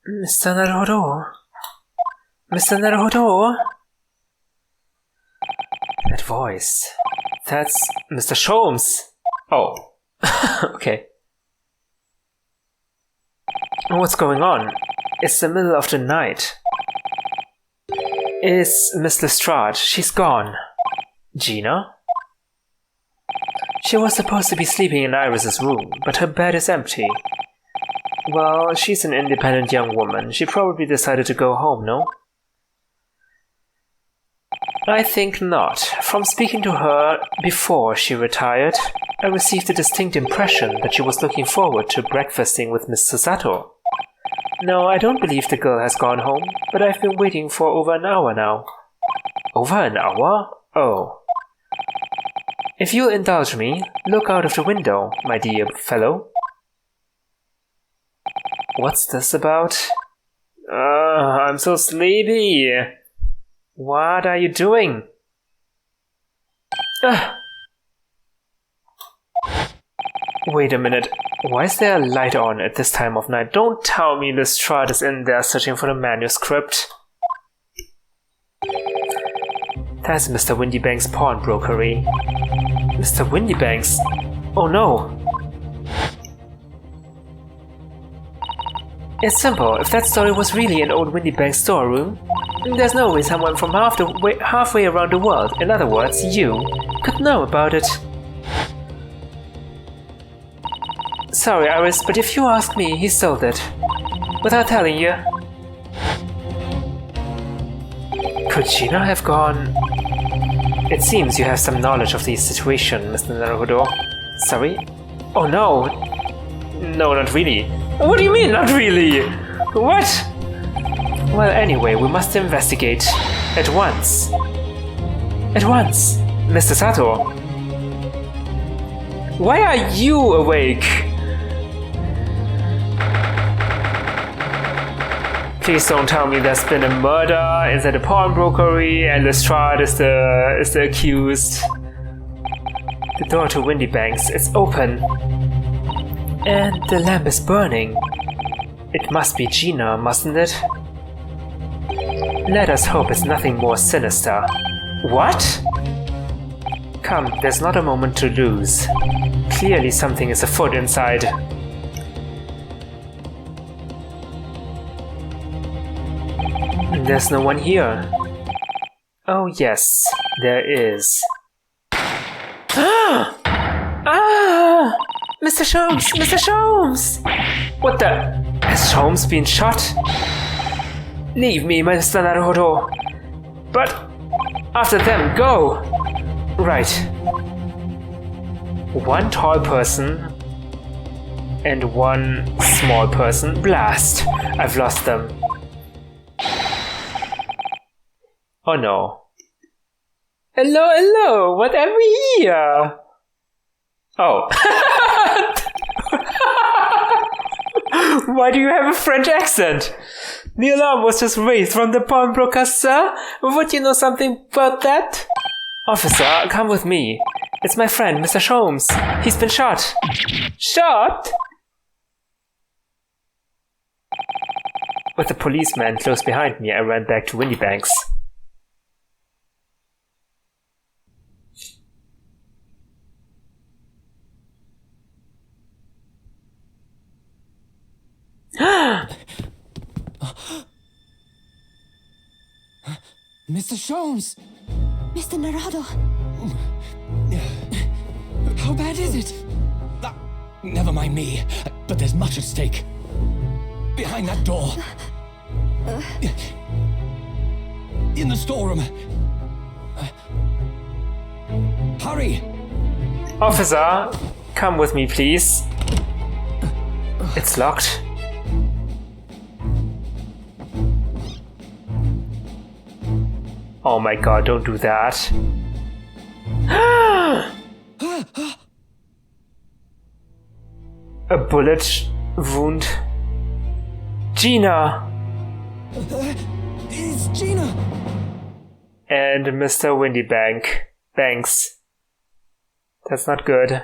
Mr. Naruhodo? Mr. Naruhodo? That voice. That's Mr. Sholmes. Oh. Okay. What's going on? It's the middle of the night. It's Miss Lestrade. She's gone. Gina? She was supposed to be sleeping in Iris's room, but her bed is empty. Well, she's an independent young woman. She probably decided to go home, no? I think not. From speaking to her before she retired, I received a distinct impression that she was looking forward to breakfasting with Mr. Sato. No, I don't believe the girl has gone home, but I've been waiting for over an hour now. Over an hour? Oh. If you'll indulge me, look out of the window, my dear fellow. What's this about? I'm so sleepy. What are you doing? Wait a minute. Why is there a light on at this time of night? Don't tell me Lestrade is in there searching for the manuscript. That's Mr. Windybank's pawnbrokery. Mr. Windybank's? Oh no! It's simple. If that story was really an old Windybank storeroom, there's no way someone from halfway around the world, in other words, you, could know about it. Sorry, Iris, but if you ask me, he stole it. Without telling you. Could Gina have gone? It seems you have some knowledge of the situation, Mr. Naruhodo. Sorry? Oh no! No, not really. What do you mean, not really? What? Well, anyway, we must investigate. At once. At once. Mr. Sato. Why are you awake? Please don't tell me there's been a murder inside a pawnbrokery and Lestrade is the accused. The door to Windybank's is open. And the lamp is burning. It must be Gina, mustn't it? Let us hope it's nothing more sinister. What? Come, there's not a moment to lose. Clearly something is afoot inside. There's no one here. Oh yes, there is. Ah! Ah! Mr. Sholmes! Mr. Sholmes! What the? Has Sholmes been shot? Leave me, Mr. Naruhodo. But after them, go! Right. One tall person and one small person. Blast! I've lost them. Oh no. Hello, hello! What have we here? Oh. Why do you have a French accent? The alarm was just raised from the pawnbroker, sir. Would you know something about that? Officer, come with me. It's my friend, Mr. Sholmes. He's been shot. Shot? With the policeman close behind me, I ran back to Windybank's. Mr. Sholmes! Mr. Naruhodo! How bad is it? Never mind me, but there's much at stake. Behind that door. In the storeroom. Hurry! Officer, come with me, please. It's locked. Oh my god, don't do that. A bullet wound. Gina! It's Gina! And Mr. Banks. That's not good.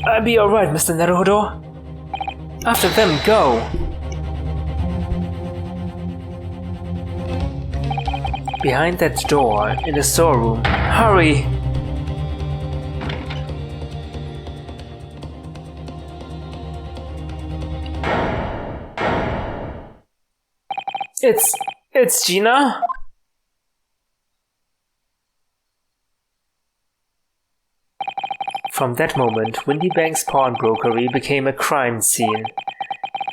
I'll be alright, Mr. Naruhodo. After them, go! Behind that door, in the storeroom. Hurry! It's Gina? From that moment, Windy Bank's pawnbrokery became a crime scene.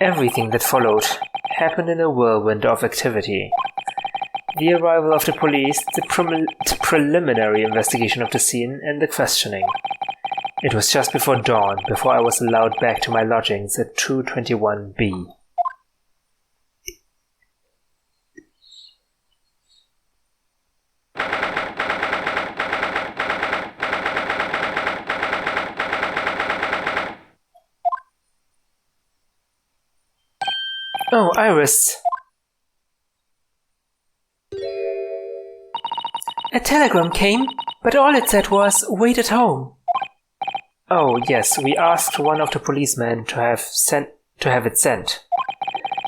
Everything that followed happened in a whirlwind of activity. The arrival of the police, the preliminary investigation of the scene, and the questioning. It was just before dawn before I was allowed back to my lodgings at 221B. Oh, Iris. A telegram came, but all it said was, wait at home. Oh, yes, we asked one of the policemen to have it sent.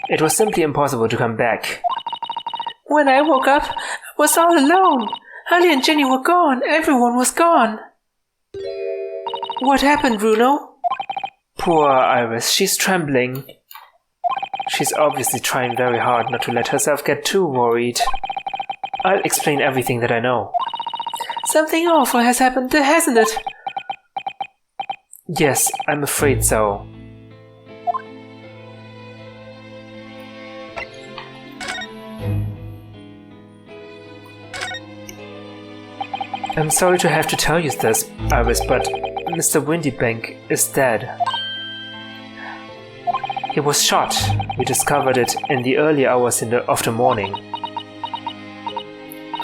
It was simply impossible to come back. When I woke up, I was all alone. Holly and Jenny were gone. Everyone was gone. What happened, Bruno? Poor Iris, she's trembling. She's obviously trying very hard not to let herself get too worried. I'll explain everything that I know. Something awful has happened, hasn't it? Yes, I'm afraid so. I'm sorry to have to tell you this, Iris, but Mr. Windybank is dead. He was shot. We discovered it in the early hours of the morning.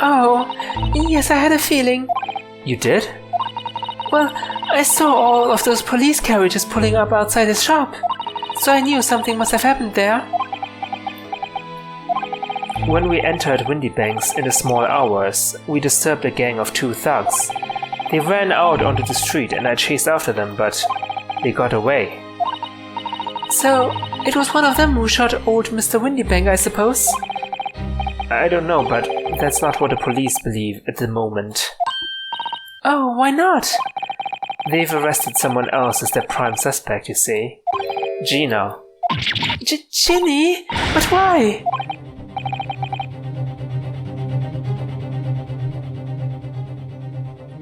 Oh, yes, I had a feeling. You did? Well, I saw all of those police carriages pulling up outside his shop, so I knew something must have happened there. When we entered Windybanks in the small hours, we disturbed a gang of 2 thugs. They ran out onto the street and I chased after them, but they got away. So, it was one of them who shot old Mr. Windybank, I suppose? I don't know, but that's not what the police believe at the moment. Oh, why not? They've arrested someone else as their prime suspect, you see. Gina. Ginny? But why?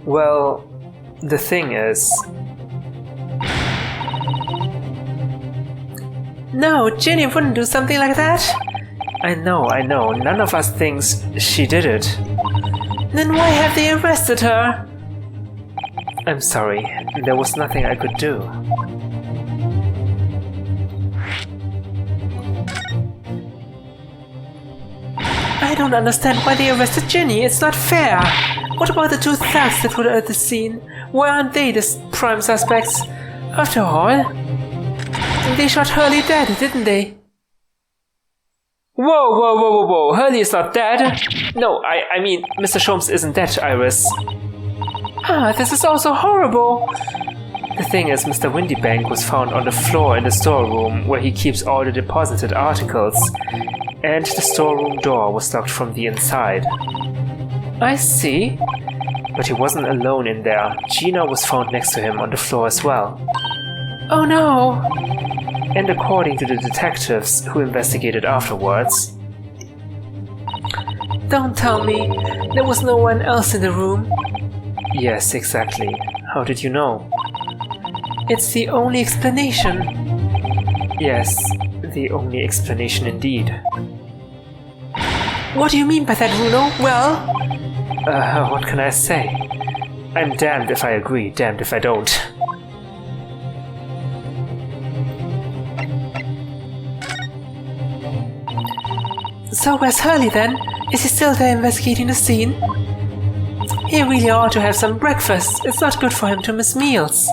Well, the thing is... No, Ginny wouldn't do something like that. I know. None of us thinks she did it. Then why have they arrested her? I'm sorry. There was nothing I could do. I don't understand why they arrested Ginny. It's not fair. What about the 2 thugs that were at the scene? Why aren't they the prime suspects? After all, they shot Hurley dead, didn't they? Whoa. Hurley is not dead. No, I mean, Mr. Sholmes isn't dead, Iris. This is also horrible. The thing is, Mr. Windybank was found on the floor in the storeroom where he keeps all the deposited articles, and the storeroom door was locked from the inside. I see. But he wasn't alone in there. Gina was found next to him on the floor as well. Oh no! And according to the detectives who investigated afterwards... Don't tell me there was no one else in the room. Yes, exactly. How did you know? It's the only explanation. Yes, the only explanation indeed. What do you mean by that, Bruno? Well... what can I say? I'm damned if I agree, damned if I don't. So where's Hurley then? Is he still there investigating the scene? He really ought to have some breakfast. It's not good for him to miss meals.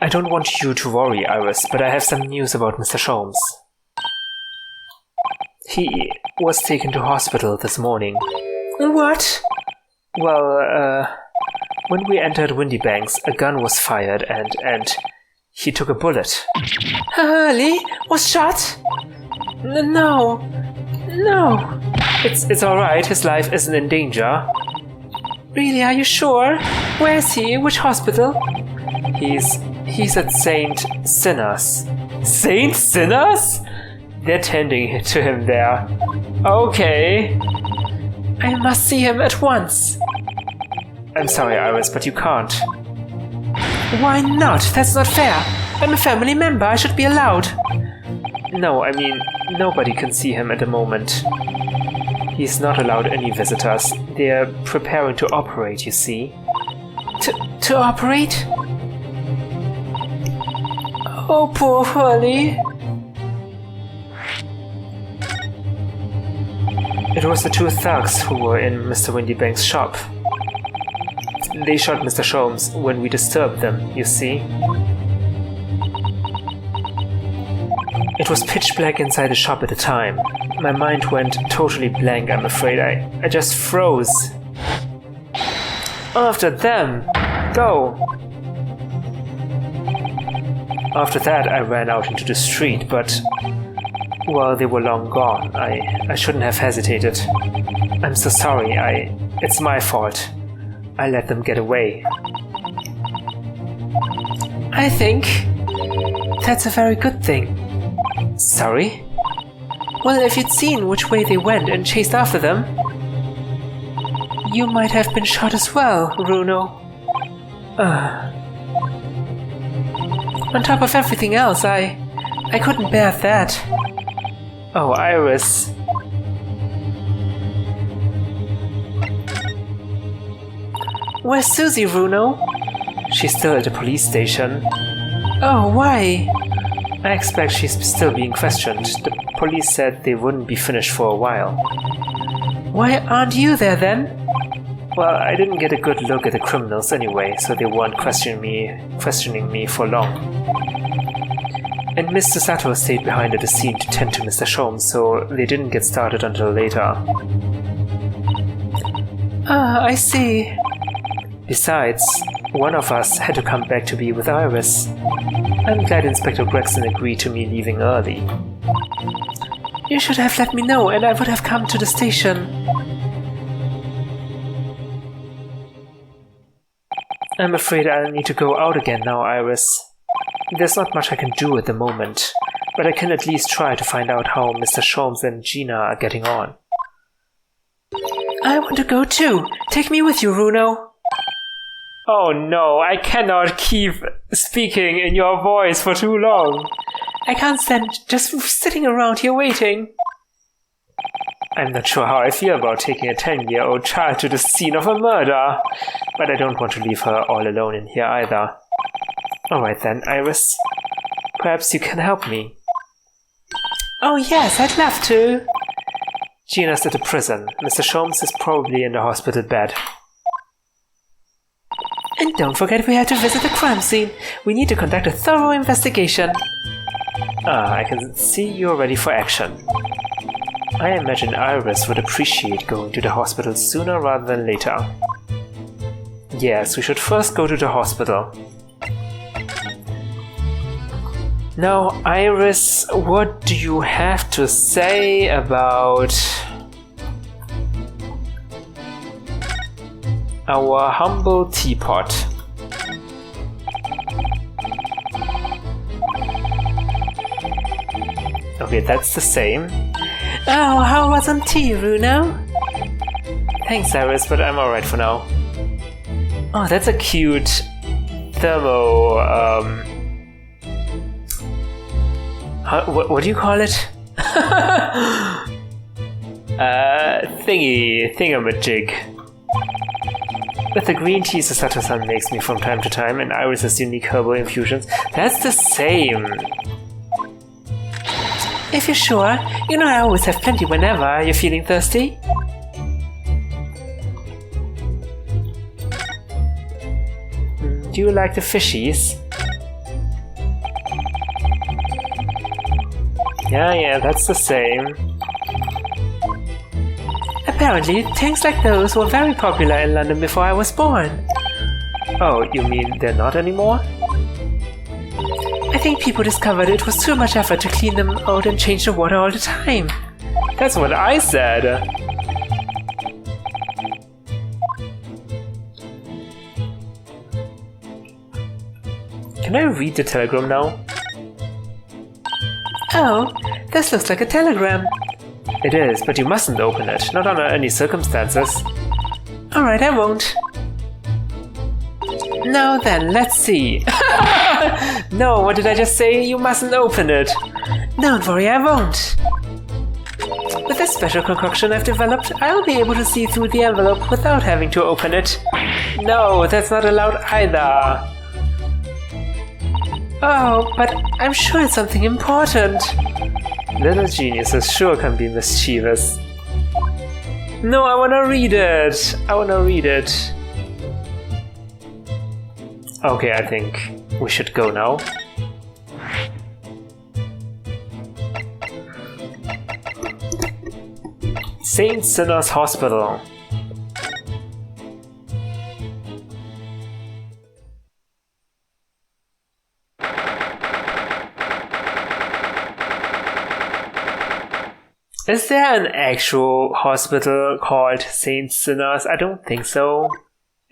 I don't want you to worry, Iris, but I have some news about Mr. Sholmes. He was taken to hospital this morning. What? Well, when we entered Windybanks, a gun was fired and he took a bullet. Lee was shot? No. It's alright, his life isn't in danger. Really, are you sure? Where is he? Which hospital? He's at St. Sinners. St. Sinners? They're tending to him there. Okay. I must see him at once. I'm sorry, Iris, but you can't. Why not? That's not fair. I'm a family member. I should be allowed. No, I mean, nobody can see him at the moment. He's not allowed any visitors. They're preparing to operate, you see. To operate? Oh, poor Hurley. It was the two thugs who were in Mr. Windybank's shop. They shot Mr. Sholmes when we disturbed them, you see. It was pitch black inside the shop at the time. My mind went totally blank, I'm afraid. I just froze. After them! Go! After that, I ran out into the street, but... well, they were long gone. I shouldn't have hesitated. I'm so sorry. It's my fault. I let them get away. I think that's a very good thing. Sorry? Well, if you'd seen which way they went and chased after them, you might have been shot as well, Runo. On top of everything else, I couldn't bear that. Oh, Iris. Where's Susie, Runo? She's still at the police station. Oh, why? I expect she's still being questioned. The police said they wouldn't be finished for a while. Why aren't you there then? Well, I didn't get a good look at the criminals anyway, so they weren't questioning me for long. And Mr. Sato stayed behind at the scene to tend to Mr. Sholmes, so they didn't get started until later. Ah, I see. Besides, one of us had to come back to be with Iris. I'm glad Inspector Gregson agreed to me leaving early. You should have let me know and I would have come to the station. I'm afraid I'll need to go out again now, Iris. There's not much I can do at the moment, but I can at least try to find out how Mr. Sholmes and Gina are getting on. I want to go too. Take me with you, Runo. Oh no, I cannot keep speaking in your voice for too long. I can't stand just sitting around here waiting. I'm not sure how I feel about taking a 10-year-old child to the scene of a murder, but I don't want to leave her all alone in here either. Alright then, Iris. Perhaps you can help me. Oh yes, I'd love to. Gina's at the prison. Mr. Sholmes is probably in the hospital bed. And don't forget we have to visit the crime scene. We need to conduct a thorough investigation. Ah, I can see you're ready for action. I imagine Iris would appreciate going to the hospital sooner rather than later. Yes, we should first go to the hospital. Now, Iris, what do you have to say about our humble teapot? Okay, that's the same. Oh, how was some tea, Runo? Thanks, Iris, but I'm alright for now. Oh, that's a cute thermo, what do you call it? Thingamajig. With the green tea Sasato-san makes me from time to time, and Iris's unique herbal infusions, that's the same. If you're sure, you know I always have plenty whenever you're feeling thirsty. Do you like the fishies? Yeah, that's the same. Apparently, things like those were very popular in London before I was born. Oh, you mean they're not anymore? I think people discovered it was too much effort to clean them out and change the water all the time. That's what I said. Can I read the telegram now? Oh, this looks like a telegram. It is, but you mustn't open it, not under any circumstances. Alright, I won't. Now then, let's see. No, what did I just say? You mustn't open it. Don't worry, I won't. With this special concoction I've developed, I'll be able to see through the envelope without having to open it. No, that's not allowed either. Oh, but I'm sure it's something important. Little geniuses sure can be mischievous. No, I wanna read it. I wanna read it. Okay, I think we should go now. Saint Sinner's Hospital. Is there an actual hospital called Saint Sinner's? I don't think so.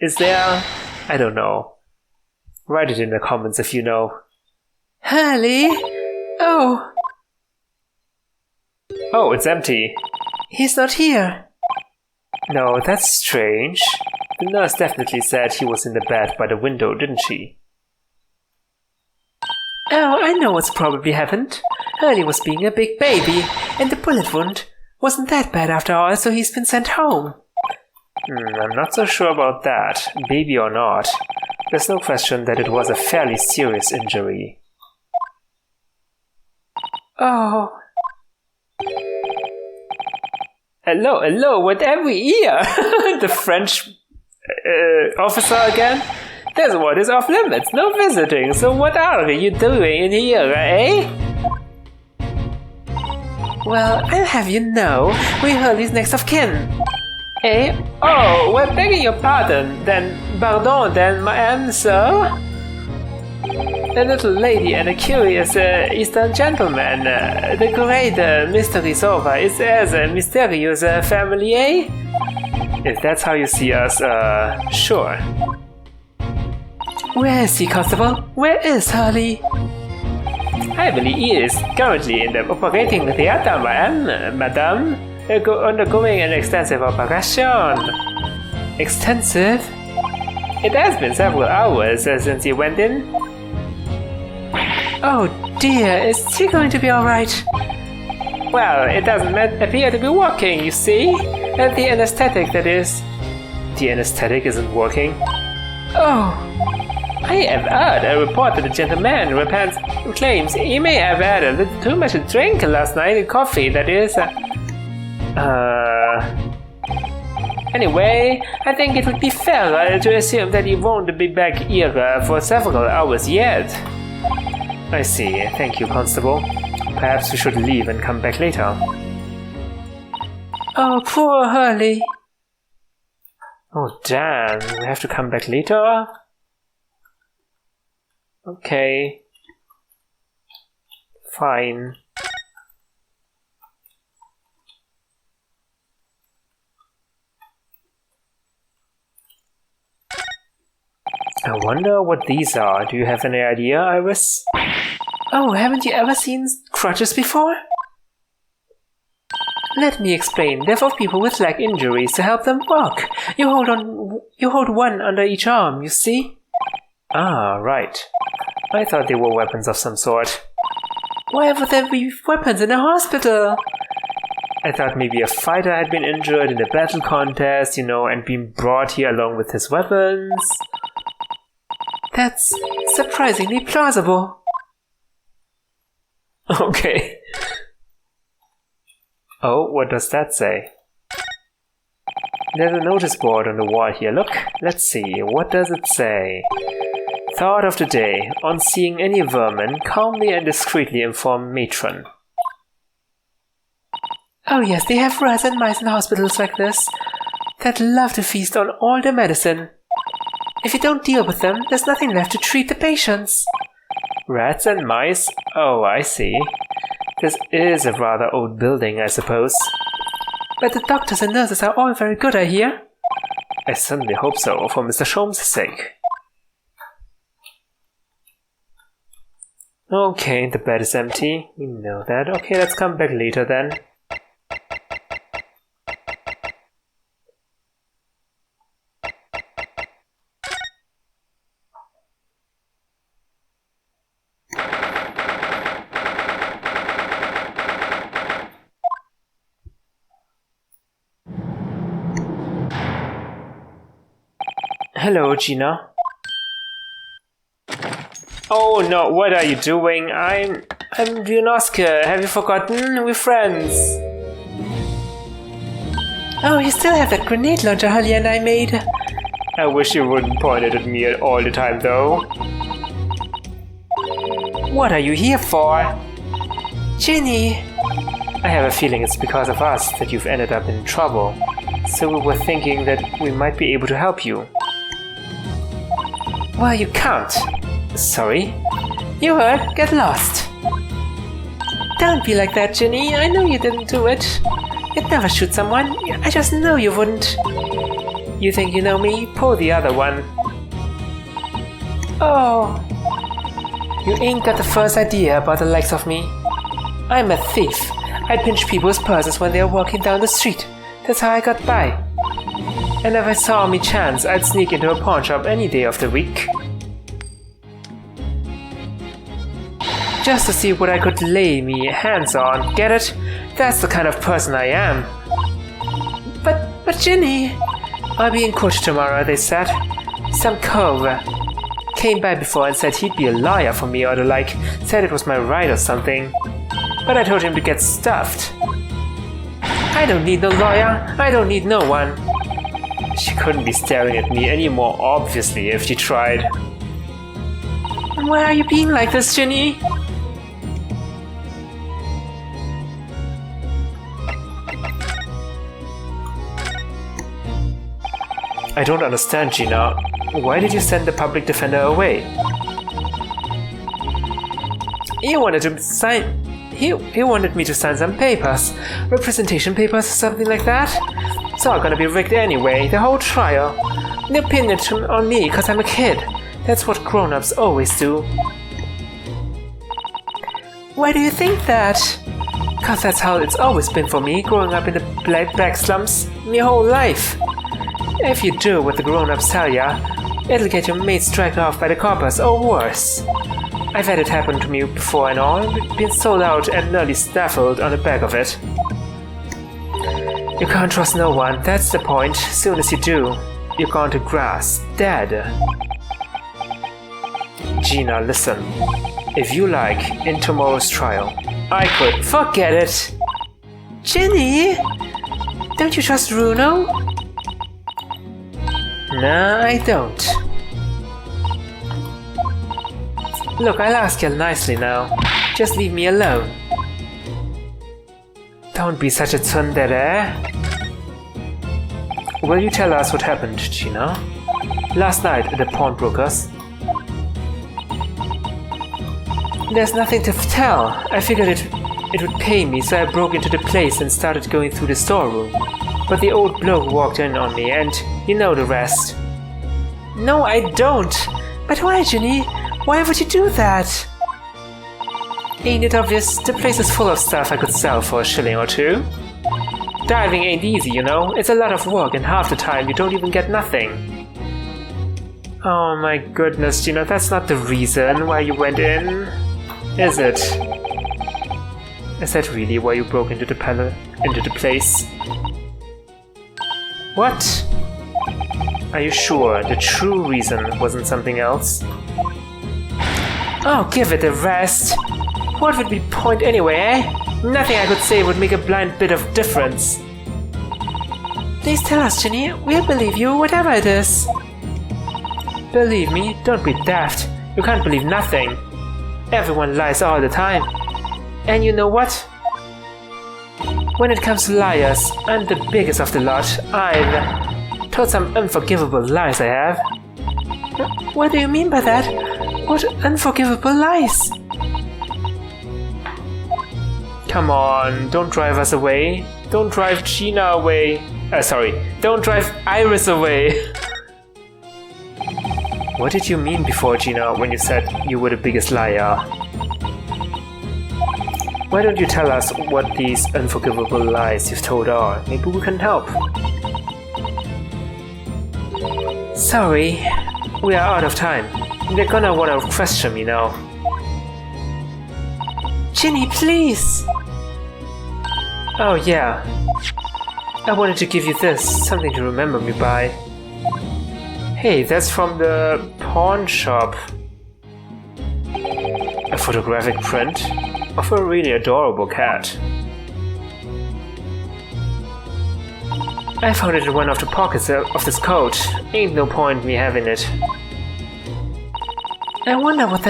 Is there? I don't know. Write it in the comments if you know. Hurley? Oh. Oh, it's empty. He's not here. No, that's strange. The nurse definitely said he was in the bed by the window, didn't she? Oh, I know what's probably happened. Hurley was being a big baby, and the bullet wound wasn't that bad after all, so he's been sent home. I'm not so sure about that, baby or not. There's no question that it was a fairly serious injury. Oh. Hello, whatever ear! The French officer again? This one is off limits, no visiting, so what are you doing in here, eh? Well, I'll have you know, we're Hurley's next of kin. Eh? Oh, we're begging your pardon, then, ma'am, sir? A little lady and a curious Eastern gentleman. The great mystery solver is as a mysterious family, eh? If that's how you see us, sure. Where is he, Constable? Where is Hurley? I believe he is currently in the operating theater, madame, undergoing an extensive operation. Extensive? It has been several hours since he went in. Oh dear, is he going to be alright? Well, it doesn't appear to be working, you see? The anesthetic, that is. The anesthetic isn't working? Oh. I have heard a report that the gentleman claims he may have had a little too much to drink last night in coffee, that is. Anyway, I think it would be fair to assume that he won't be back here for several hours yet. I see. Thank you, Constable. Perhaps we should leave and come back later. Oh, poor Hurley. Oh, damn. We have to come back later? Okay. Fine. I wonder what these are. Do you have any idea, Iris? Oh, haven't you ever seen crutches before? Let me explain. They're for people with leg injuries to help them walk. You hold one under each arm, you see? Ah, right. I thought they were weapons of some sort. Why would there be weapons in a hospital? I thought maybe a fighter had been injured in a battle contest, and been brought here along with his weapons. That's surprisingly plausible. Okay. Oh, what does that say? There's a notice board on the wall here. Look, let's see. What does it say? Thought of the day. On seeing any vermin, calmly and discreetly inform matron. Oh yes, they have rats and mice in hospitals like this that love to feast on all the medicine. If you don't deal with them, there's nothing left to treat the patients. Rats and mice? Oh, I see. This is a rather old building, I suppose. But the doctors and nurses are all very good, I hear. I certainly hope so, for Mr. Sholmes' sake. Okay, the bed is empty. We know that. Okay, let's come back later then. Hello, Gina. Oh no, what are you doing? I'm Ryunosuke. Have you forgotten? We're friends. Oh, you still have that grenade launcher Holly and I made. I wish you wouldn't point it at me all the time, though. What are you here for? Ginny! I have a feeling it's because of us that you've ended up in trouble. So we were thinking that we might be able to help you. Well, you can't. Sorry. You heard? Get lost. Don't be like that, Ginny. I know you didn't do it. You'd never shoot someone. I just know you wouldn't. You think you know me? Pull the other one. Oh. You ain't got the first idea about the likes of me. I'm a thief. I pinch people's purses when they are walking down the street. That's how I got by. And if I saw me chance, I'd sneak into a pawn shop any day of the week. Just to see what I could lay me hands on, get it? That's the kind of person I am. But Ginny... I'll be in court tomorrow, they said. Some cove came by before and said he'd be a lawyer for me or the like, said it was my right or something. But I told him to get stuffed. I don't need no lawyer, I don't need no one. She couldn't be staring at me any more obviously if she tried. Why are you being like this, Ginny? I don't understand, Gina. Why did you send the public defender away? He wanted to sign... He wanted me to sign some papers. Representation papers or something like that. It's all gonna be rigged anyway, the whole trial. The opinion on me cause I'm a kid. That's what grown-ups always do. Why do you think that? Cause that's how it's always been for me, growing up in the back slums, my whole life. If you do what the grown-ups tell ya, it'll get your mates dragged off by the coppers or worse. I've had it happen to me before and all, been sold out and nearly snaffled on the back of it. You can't trust no one, that's the point. Soon as you do, you're gone to grass, dead. Gina, listen. If you like, in tomorrow's trial, I could... Forget it! Ginny! Don't you trust Runo? Nah, I don't. Look, I'll ask you nicely now. Just leave me alone. Don't be such a tsundere. Will you tell us what happened, Gina? Last night at the pawnbroker's? There's nothing to tell. I figured it would pay me, so I broke into the place and started going through the storeroom. But the old bloke walked in on me and you know the rest. No, I don't. But why, Ginny? Why would you do that? Ain't it obvious? The place is full of stuff I could sell for a shilling or two. Diving ain't easy, you know. It's a lot of work and half the time you don't even get nothing. Oh my goodness, Gina, that's not the reason why you went in, is it? Is that really why you broke into the place? What? Are you sure the true reason wasn't something else? Oh, give it a rest! What would be the point anyway, eh? Nothing I could say would make a blind bit of difference. Please tell us, Ginny. We'll believe you, whatever it is. Believe me? Don't be daft. You can't believe nothing. Everyone lies all the time. And you know what? When it comes to liars, I'm the biggest of the lot. I've told some unforgivable lies, I have. What do you mean by that? What unforgivable lies? Come on, don't drive us away. Don't drive Gina away. Don't drive Iris away. What did you mean before, Gina, when you said you were the biggest liar? Why don't you tell us what these unforgivable lies you've told are? Maybe we can help. Sorry, we are out of time. They're gonna wanna question me now. Ginny, please! Oh yeah. I wanted to give you this, something to remember me by. Hey, that's from the pawn shop. A photographic print of a really adorable cat. I found it in one of the pockets of this coat. Ain't no point me having it. I wonder what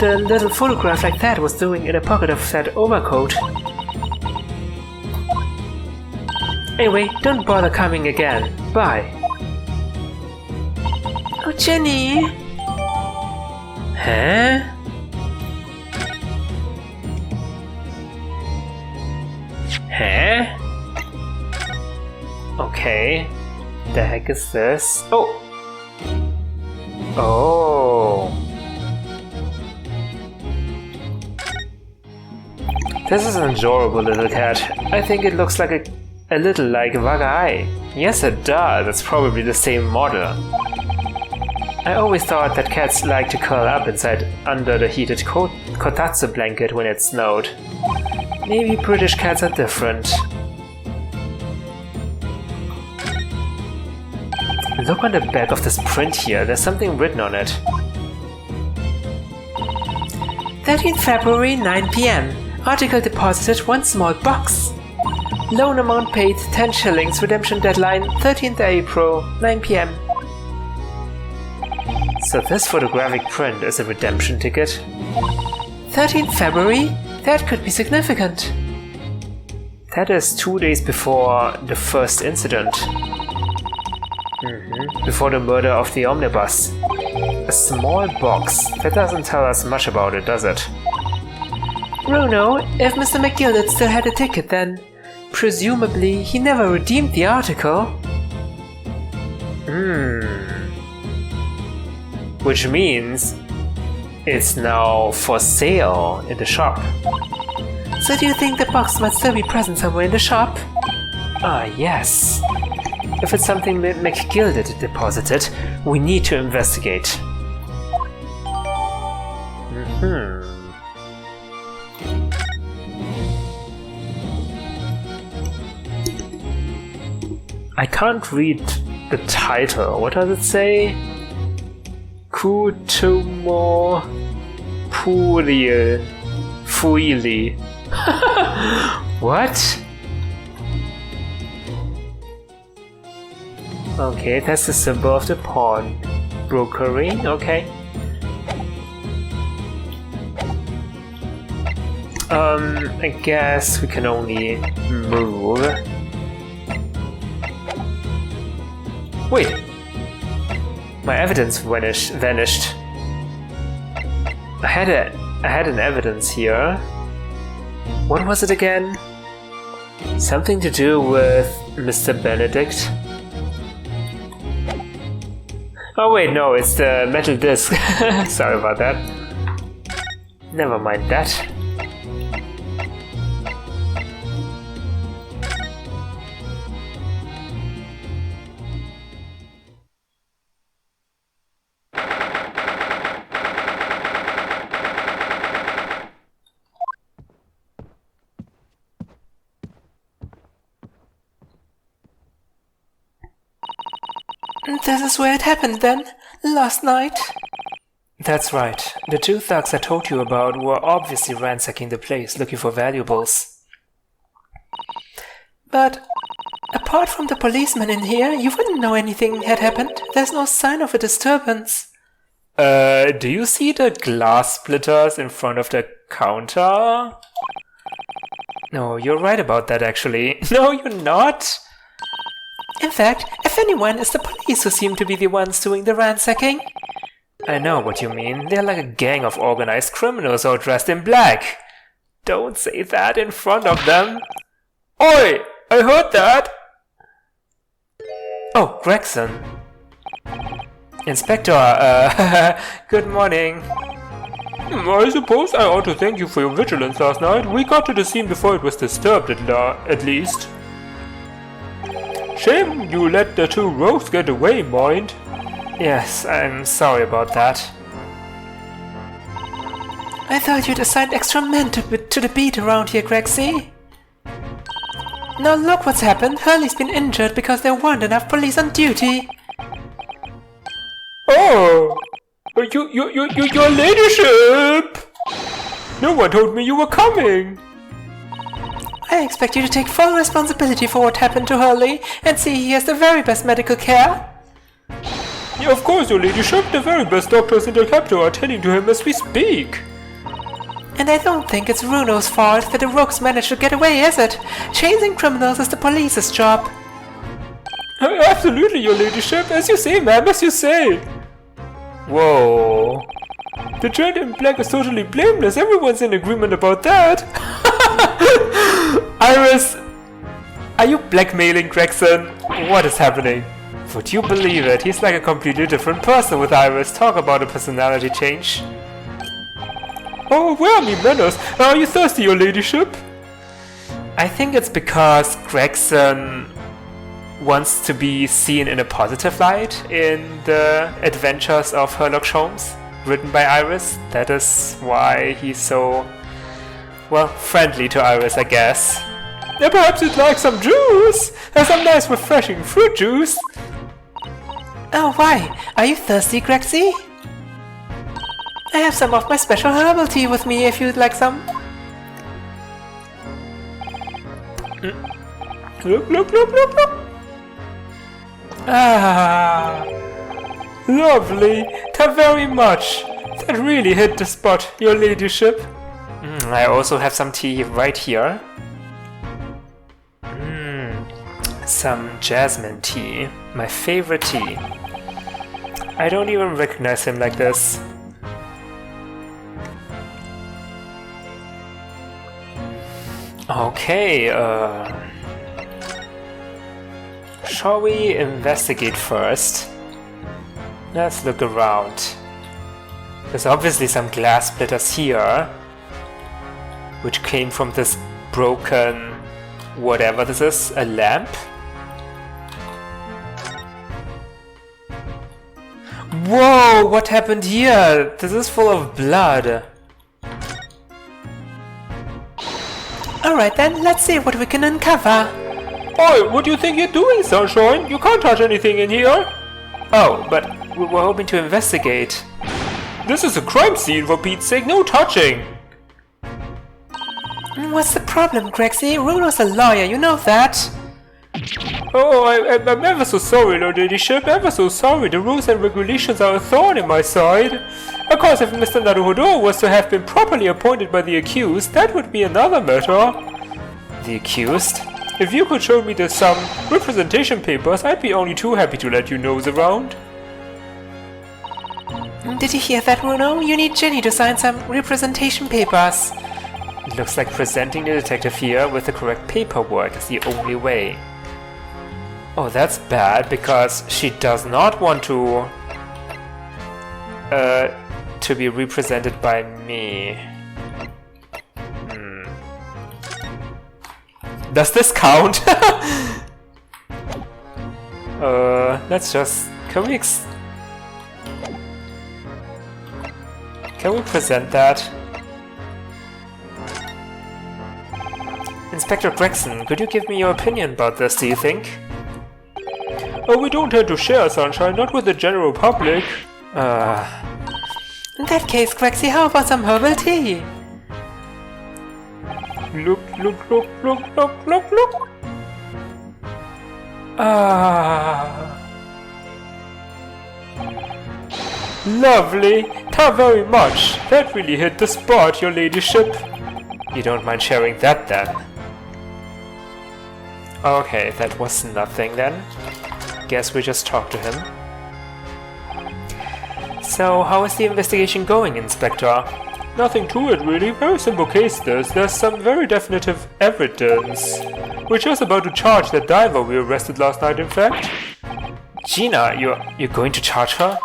a little photograph like that was doing in a pocket of that overcoat. Anyway, don't bother coming again. Bye. Oh, Jenny! Huh? Huh? Okay. The heck is this? Oh! Oh! This is an adorable little cat. I think it looks like a little like Wagai. Yes, it does. It's probably the same model. I always thought that cats like to curl up inside under the heated kotatsu blanket when it snowed. Maybe British cats are different. Look on the back of this print here, there's something written on it. 13th February, 9 PM. Article deposited 1 small box. Loan amount paid 10 shillings. Redemption deadline 13th April, 9 PM. So this photographic print is a redemption ticket? 13th February? That could be significant. That is 2 days before the first incident. Before the murder of the omnibus. A small box. That doesn't tell us much about it, does it? Bruno, if Mr. McGilded still had a ticket then, presumably he never redeemed the article. Which means it's now for sale in the shop. So do you think the box might still be present somewhere in the shop? Ah, yes. If it's something McGilded deposited, we need to investigate. I can't read the title. What does it say? Kutumo Puriel Fuili. What? Okay, that's the symbol of the pawn brokering. Okay. I guess we can only move. Wait! My evidence vanished. I had an evidence here. What was it again? Something to do with Mr. Benedict? Oh wait, no, it's the metal disc. Sorry about that. Never mind that. This is where it happened then, last night? That's right. The 2 thugs I told you about were obviously ransacking the place looking for valuables. But apart from the policeman in here, you wouldn't know anything had happened. There's no sign of a disturbance. Do you see the glass splitters in front of the counter? No, you're right about that actually. No, you're not! In fact, if anyone, it's the police who seem to be the ones doing the ransacking. I know what you mean. They're like a gang of organized criminals all dressed in black. Don't say that in front of them. Oi! I heard that! Oh, Gregson. Inspector, good morning. I suppose I ought to thank you for your vigilance last night. We got to the scene before it was disturbed at least. Shame you let the two rogues get away, mind. Yes, I'm sorry about that. I thought you'd assigned extra men to the beat around here, Gregsy. Now look what's happened. Hurley's been injured because there weren't enough police on duty. Oh! Your ladyship! No one told me you were coming! I expect you to take full responsibility for what happened to Hurley and see he has the very best medical care. Yeah, of course, your ladyship. The very best doctors in the capital are tending to him as we speak. And I don't think it's Runo's fault that the rogues managed to get away, is it? Chasing criminals is the police's job. Absolutely, your ladyship. As you say, ma'am, as you say. Whoa. The trend in black is totally blameless. Everyone's in agreement about that. Iris, are you blackmailing Gregson? What is happening? Would you believe it? He's like a completely different person with Iris. Talk about a personality change. Oh, where are me manners? Are you thirsty, your ladyship? I think it's because Gregson wants to be seen in a positive light in the Adventures of Sherlock Holmes, written by Iris. That is why he's so, well, friendly to Iris, I guess. Yeah, perhaps you'd like some juice? Have some nice refreshing fruit juice. Oh, why? Are you thirsty, Gregsy? I have some of my special herbal tea with me if you'd like some. Look. Ah, Lovely. Thank very much. That really hit the spot, your ladyship. I also have some tea right here. Some jasmine tea. My favorite tea. I don't even recognize him like this. Okay, shall we investigate first? Let's look around. There's obviously some glass splitters here, which came from this broken, whatever this is, a lamp? Whoa, what happened here? This is full of blood. Alright then, let's see what we can uncover. Oi, what do you think you're doing, Sunshine? You can't touch anything in here. Oh, but we were hoping to investigate. This is a crime scene, for Pete's sake, no touching. What's the problem, Gregsy? Runo's a lawyer, you know that. Oh, I'm ever so sorry, Lord Ladyship, ever so sorry. The rules and regulations are a thorn in my side. Of course, if Mr. Naruhodo was to have been properly appointed by the accused, that would be another matter. The accused? If you could show me some representation papers, I'd be only too happy to let you nose around. Did you hear that, Runo? You need Jenny to sign some representation papers. It looks like presenting the detective here with the correct paperwork is the only way. Oh, that's bad, because she does not want to be represented by me. Does this count? Let's just... Can we present that? Inspector Gregson, could you give me your opinion about this, do you think? Oh, we don't tend to share, Sunshine, not with the general public. In that case, Gregsy, how about some herbal tea? Look. Lovely. Thank very much. That really hit the spot, your ladyship. You don't mind sharing that then? Okay, that was nothing then. Guess we just talked to him. So, how is the investigation going, Inspector? Nothing to it really, very simple case this. There's some very definitive evidence. We're just about to charge that diver we arrested last night, in fact. Gina, you're going to charge her?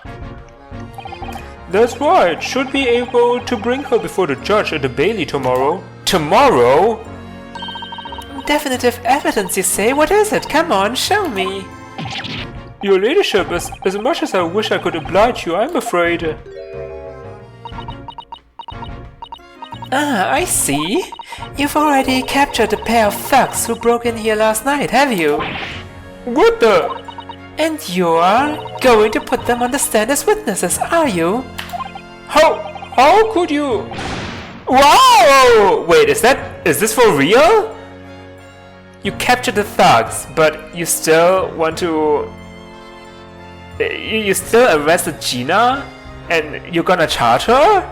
That's right, should be able to bring her before the judge at the Bailey tomorrow. Tomorrow? Definitive evidence, you say? What is it? Come on, show me. Your ladyship, as much as I wish I could oblige you, I'm afraid. Ah, I see. You've already captured a pair of thugs who broke in here last night, have you? What the? And you're going to put them on the stand as witnesses, are you? How could you? Wow! Wait, is this for real? You captured the thugs, but you still want to... You still arrested Gina? And you're gonna charge her?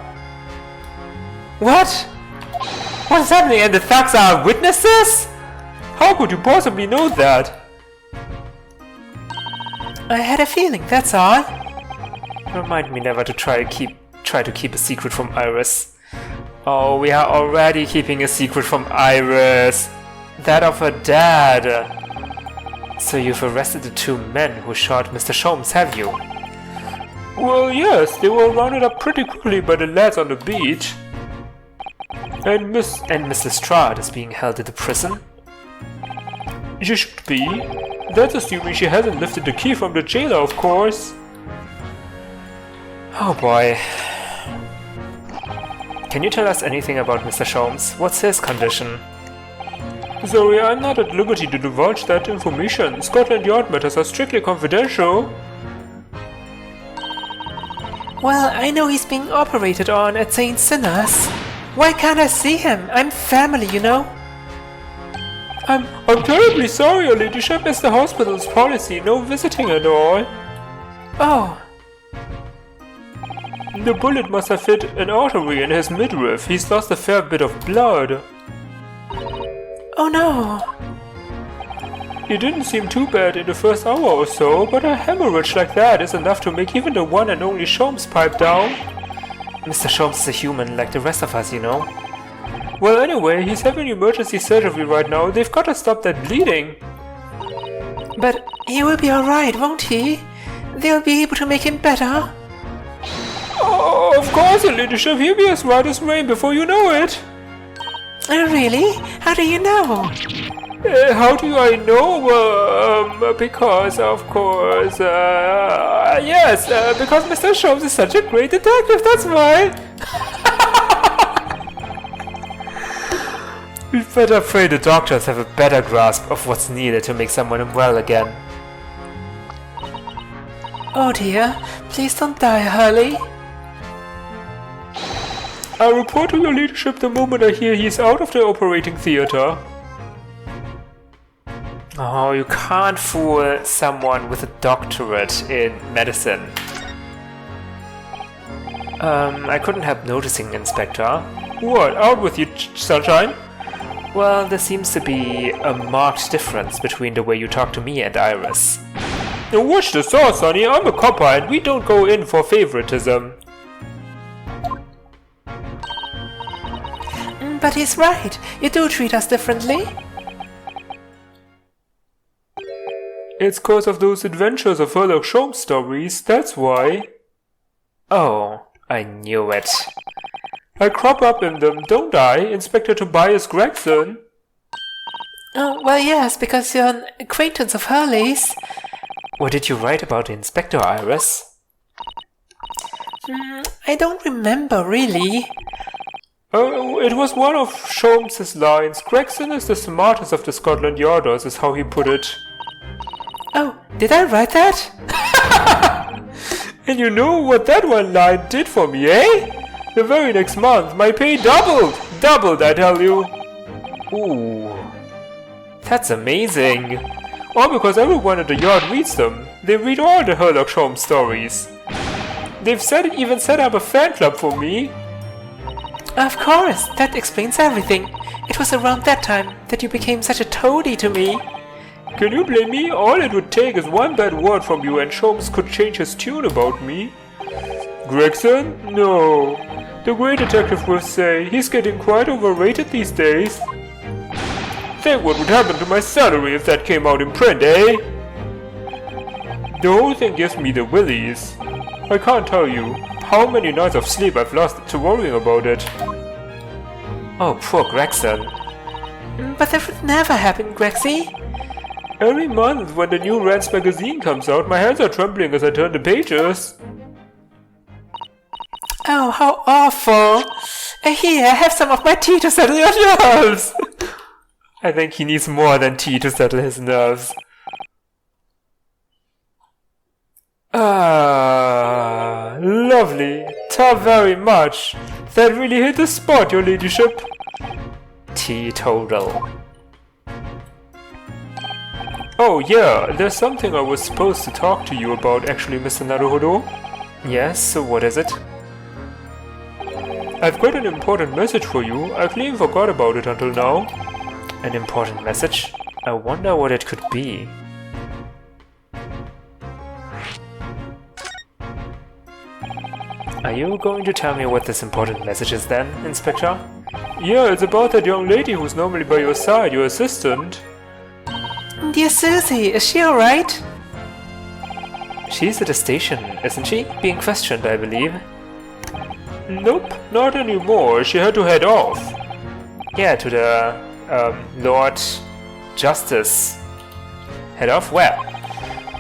What? What's happening? And the thugs are witnesses? How could you possibly know that? I had a feeling, that's all. Remind me never to try to keep a secret from Iris. Oh, we are already keeping a secret from Iris. That of her dad. So you've arrested the two men who shot Mr. Sholmes, have you? Well, yes, they were rounded up pretty quickly by the lads on the beach. And Miss Lestrade is being held at the prison? She should be. That's assuming she hasn't lifted the key from the jailer, of course. Oh boy. Can you tell us anything about Mr. Sholmes? What's his condition? Sorry, I'm not at liberty to divulge that information. Scotland Yard matters are strictly confidential. Well, I know he's being operated on at St. Sinner's. Why can't I see him? I'm family, you know. I'm terribly sorry, Your Ladyship. It's the hospital's policy, no visiting at all. Oh. The bullet must have hit an artery in his midriff. He's lost a fair bit of blood. Oh no. It didn't seem too bad in the first hour or so, but a hemorrhage like that is enough to make even the one and only Sholmes pipe down. Mr. Sholmes is a human like the rest of us, you know. Well, anyway, he's having emergency surgery right now. They've got to stop that bleeding. But he will be alright, won't he? They'll be able to make him better. Oh, of course, Your Ladyship. He'll be as right as rain before you know it. Really? How do you know? How do I know? Because, of course, yes, because Mr. Sholmes is such a great detective, that's why. We'd better pray the doctors have a better grasp of what's needed to make someone well again. Oh dear, please don't die, Hurley. I'll report to Your Ladyship the moment I hear he's out of the operating theater. Oh, you can't fool someone with a doctorate in medicine. I couldn't help noticing, Inspector. What? Out with you, sunshine? Well, there seems to be a marked difference between the way you talk to me and Iris. Now watch the sauce, Sonny. I'm a copper and we don't go in for favoritism. But he's right. You do treat us differently. It's cause of those adventures of Sherlock Holmes stories, that's why. Oh, I knew it. I crop up in them, don't I, Inspector Tobias Gregson? Oh, well yes, because you're an acquaintance of Hurley's. What did you write about the Inspector, Iris? I don't remember, really. It was one of Sholmes's lines. Gregson is the smartest of the Scotland Yarders, is how he put it. Oh, did I write that? And you know what that one line did for me, eh? The very next month, my pay doubled! Doubled, I tell you! Ooh, that's amazing! All because everyone at the yard reads them. They read all the Sherlock Holmes stories. They've even set up a fan club for me. Of course, that explains everything. It was around that time that you became such a toady to me. Can you blame me? All it would take is one bad word from you and Sholmes could change his tune about me. Gregson? No. The great detective will say he's getting quite overrated these days. Think what would happen to my salary if that came out in print, eh? The whole thing gives me the willies. I can't tell you how many nights of sleep I've lost to worrying about it. Oh, poor Gregson. But that would never happen, Grexy. Every month when the new Rants magazine comes out, my hands are trembling as I turn the pages. Oh, how awful! Here, have some of my tea to settle your nerves! I think he needs more than tea to settle his nerves. Ah, lovely. Ta very much. That really hit the spot, your ladyship. Teetotal. Oh yeah, there's something I was supposed to talk to you about actually, Mr. Naruhodo. Yes, so what is it? I've got an important message for you. I clean forgot about it until now. An important message? I wonder what it could be. Are you going to tell me what this important message is then, Inspector? Yeah, it's about that young lady who's normally by your side, your assistant. Dear Susie, is she alright? She's at the station, isn't she? Being questioned, I believe. Nope, not anymore. She had to head off. Yeah, to the, Lord Justice. Head off where?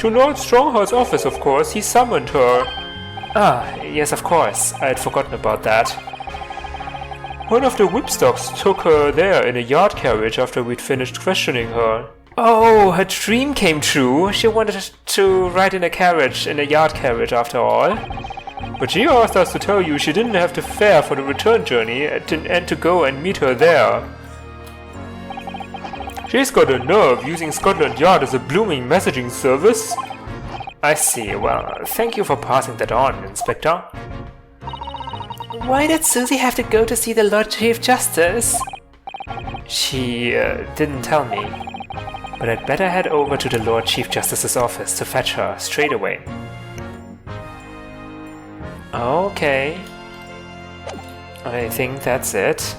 To Lord Strongheart's office, of course. He summoned her. Ah, yes, of course. I had forgotten about that. One of the whipstocks took her there in a yard carriage after we'd finished questioning her. Oh, her dream came true. She wanted to ride in a carriage, in a yard carriage after all. But she asked us to tell you she didn't have the fare for the return journey and to go and meet her there. She's got a nerve using Scotland Yard as a blooming messaging service. I see. Well, thank you for passing that on, Inspector. Why did Susie have to go to see the Lord Chief Justice? She didn't tell me. But I'd better head over to the Lord Chief Justice's office to fetch her straight away. Okay. I think that's it.